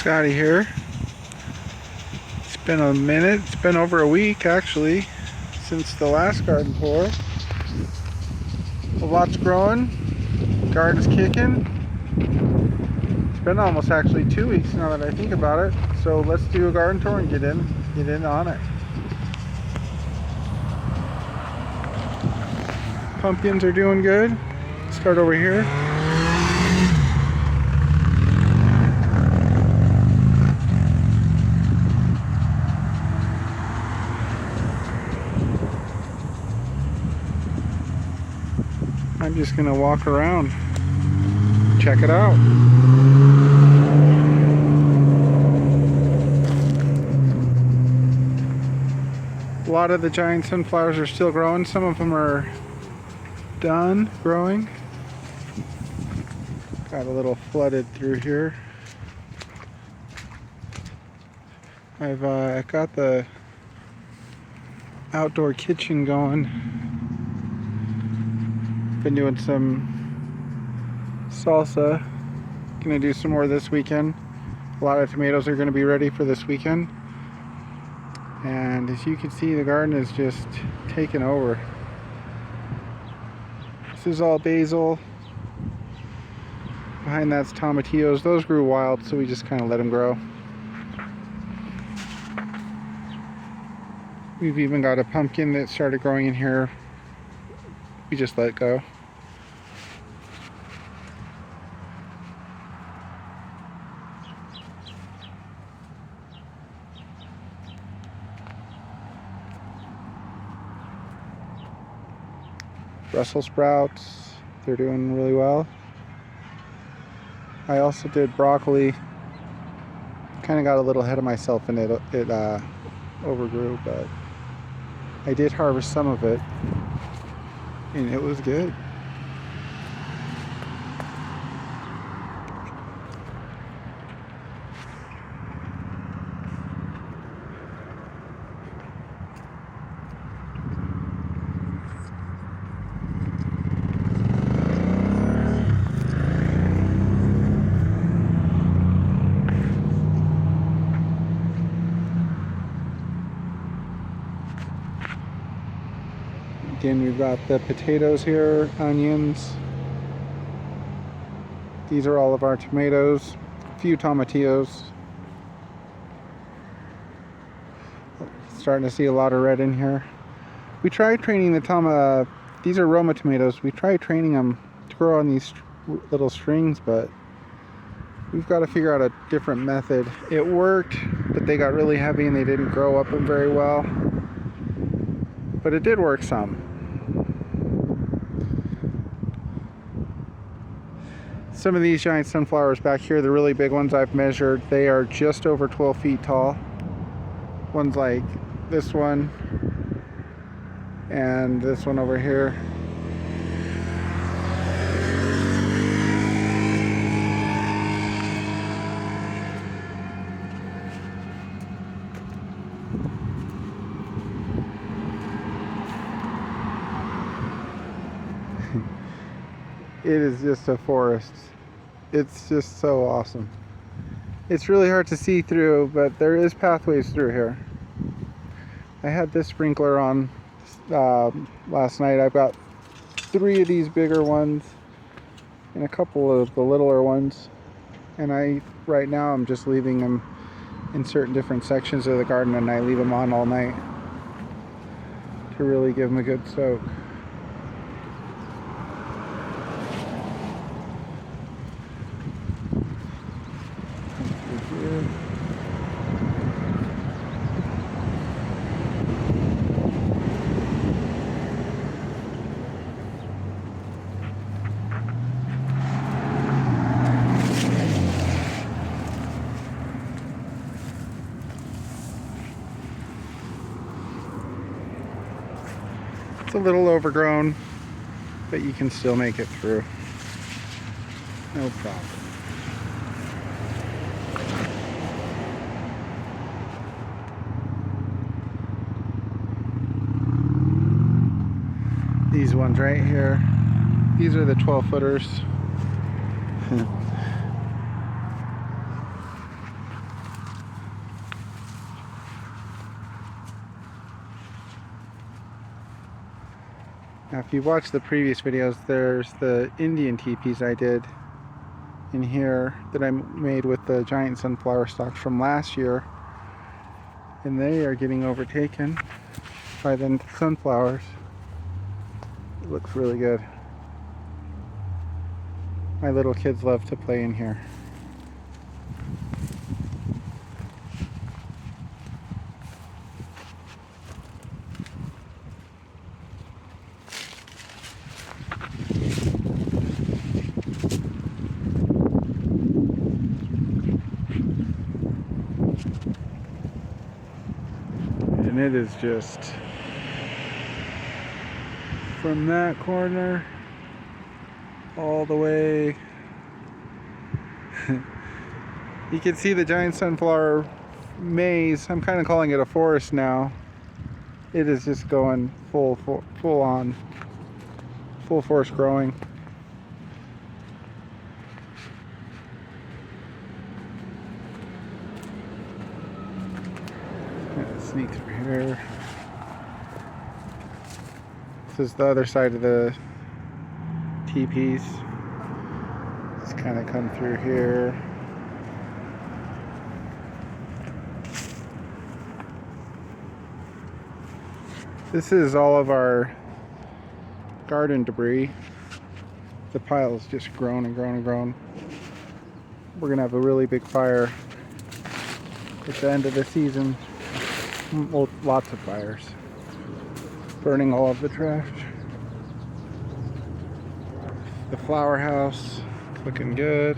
Scotty here. It's been a minute. It's been over a week actually since the last garden tour. A lot's growing. Garden's kicking. It's been almost actually 2 weeks now that I think about it. So let's do a garden tour and get in on it. Pumpkins are doing good. Start over here. I'm just gonna walk around, check it out. A lot of the giant sunflowers are still growing. Some of them are done growing. Got a little flooded through here. I've got the outdoor kitchen going. Been doing some salsa. Gonna do some more this weekend. A lot of tomatoes are gonna be ready for this weekend. And as you can see, the garden is just taking over. This is all basil. Behind that's tomatillos. Those grew wild, so we just kind of let them grow. We've even got a pumpkin that started growing in here. We just let it go. Brussels sprouts, they're doing really well. I also did broccoli. Kind of got a little ahead of myself and it overgrew, but I did harvest some of it and it was good. Again, we've got the potatoes here, onions. These are all of our tomatoes, a few tomatillos. Starting to see a lot of red in here. We tried training the these are Roma tomatoes. We tried training them to grow on these little strings, but we've got to figure out a different method. It worked, but they got really heavy and they didn't grow up them very well. But it did work some. Some of these giant sunflowers back here, the really big ones I've measured, they are just over 12 feet tall. Ones like this one and this one over here. It is just a forest. It's just so awesome. It's really hard to see through, but there is pathways through here. I had this sprinkler on last night. I've got 3 of these bigger ones and a couple of the littler ones. And right now I'm just leaving them in certain different sections of the garden, and I leave them on all night to really give them a good soak. It's a little overgrown, but you can still make it through. No problem. These ones right here, these are the 12 footers. Now if you watched the previous videos, there's the Indian teepees I did in here that I made with the giant sunflower stalks from last year, and they are getting overtaken by the sunflowers. It looks really good. My little kids love to play in here. And it is just from that corner all the way. You can see the giant sunflower maze. I'm kind of calling it a forest now. It is just going full on, full force growing. Sneak through here. This is the other side of the teepees. Just kind of come through here. This is all of our garden debris. The pile's just grown and grown and grown. We're gonna have a really big fire at the end of the season. Well, lots of fires, burning all of the trash. The flower house looking good.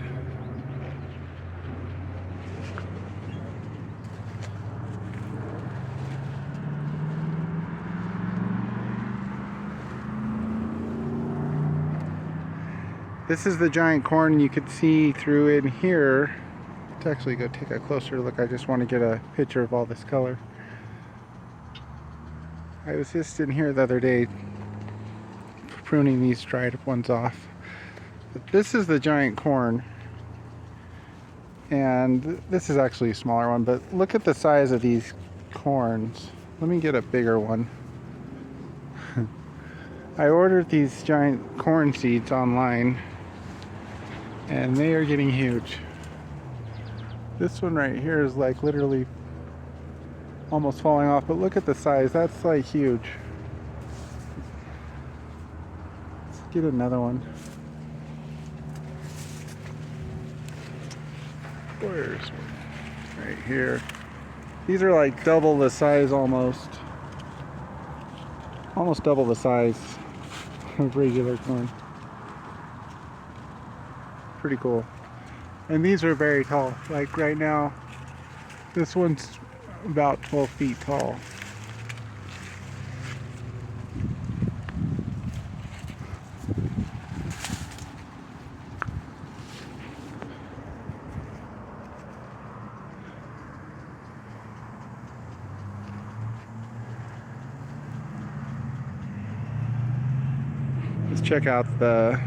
This is the giant corn. You could see through in here. Let's actually go take a closer look. I just want to get a picture of all this color. I was just in here the other day pruning these dried ones off. But this is the giant corn. And this is actually a smaller one, but look at the size of these corns. Let me get a bigger one. I ordered these giant corn seeds online, and they are getting huge. This one right here is like literally almost falling off, but look at the size. That's like huge. Let's get another one. Where's one? Right here. These are like double the size almost. Almost double the size of regular corn. Pretty cool. And these are very tall. Like right now, this one's about 12 feet tall. Let's check out the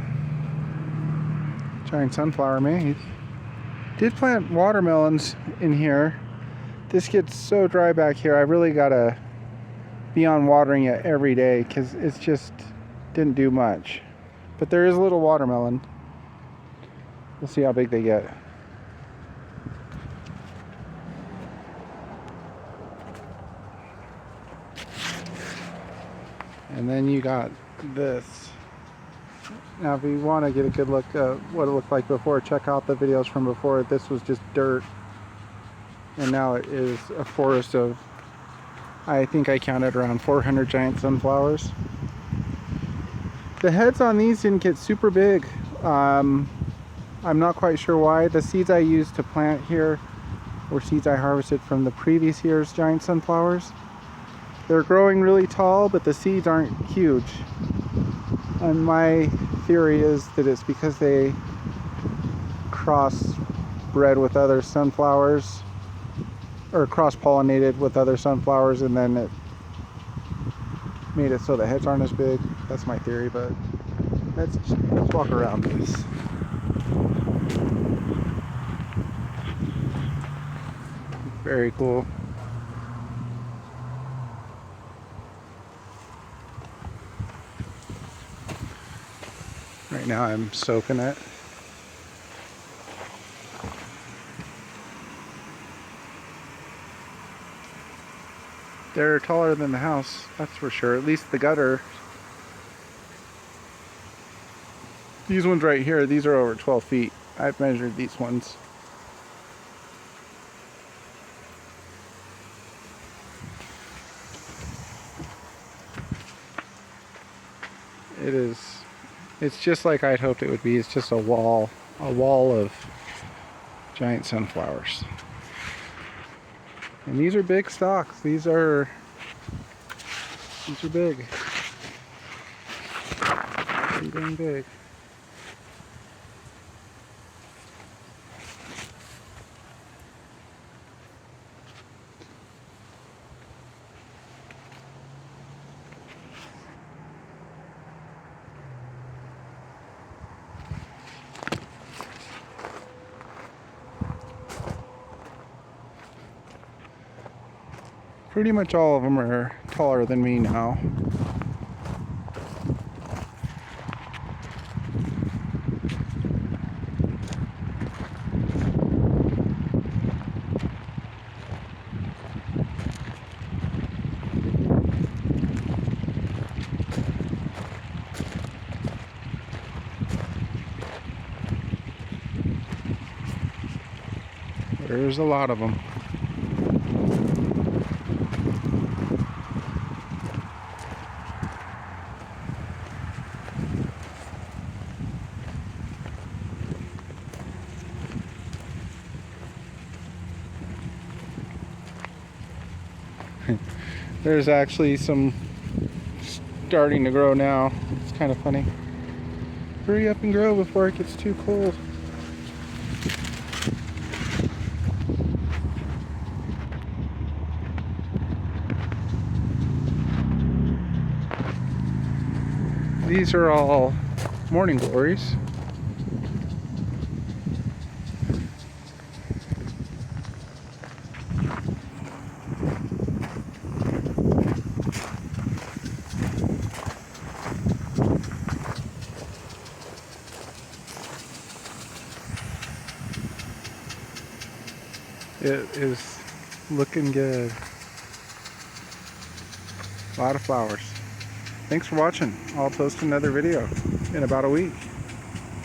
giant sunflower maze. Did plant watermelons in here. This gets so dry back here. I really gotta be on watering it every day because it's just didn't do much. But there is a little watermelon. We'll see how big they get. And then you got this. Now if you want to get a good look at what it looked like before, check out the videos from before. This was just dirt, and now it is a forest of, I think I counted around 400 giant sunflowers. The heads on these didn't get super big. I'm not quite sure why. The seeds I used to plant here were seeds I harvested from the previous year's giant sunflowers. They're growing really tall, but the seeds aren't huge. And my theory is that it's because they crossbred with other sunflowers, or cross-pollinated with other sunflowers, and then it made it so the heads aren't as big. That's my theory, but let's walk around this. Very cool. now I'm soaking it. They're taller than the house, that's for sure. At least the gutter. These ones right here, these are over 12 feet. I've measured these ones. It's just like I'd hoped it would be. It's just a wall of giant sunflowers. And these are big stalks. These are big. Pretty dang big. Pretty much all of them are taller than me now. There's a lot of them. There's actually some starting to grow now. It's kind of funny. Hurry up and grow before it gets too cold. These are all morning glories. It is looking good. A lot of flowers. Thanks for watching. I'll post another video in about a week.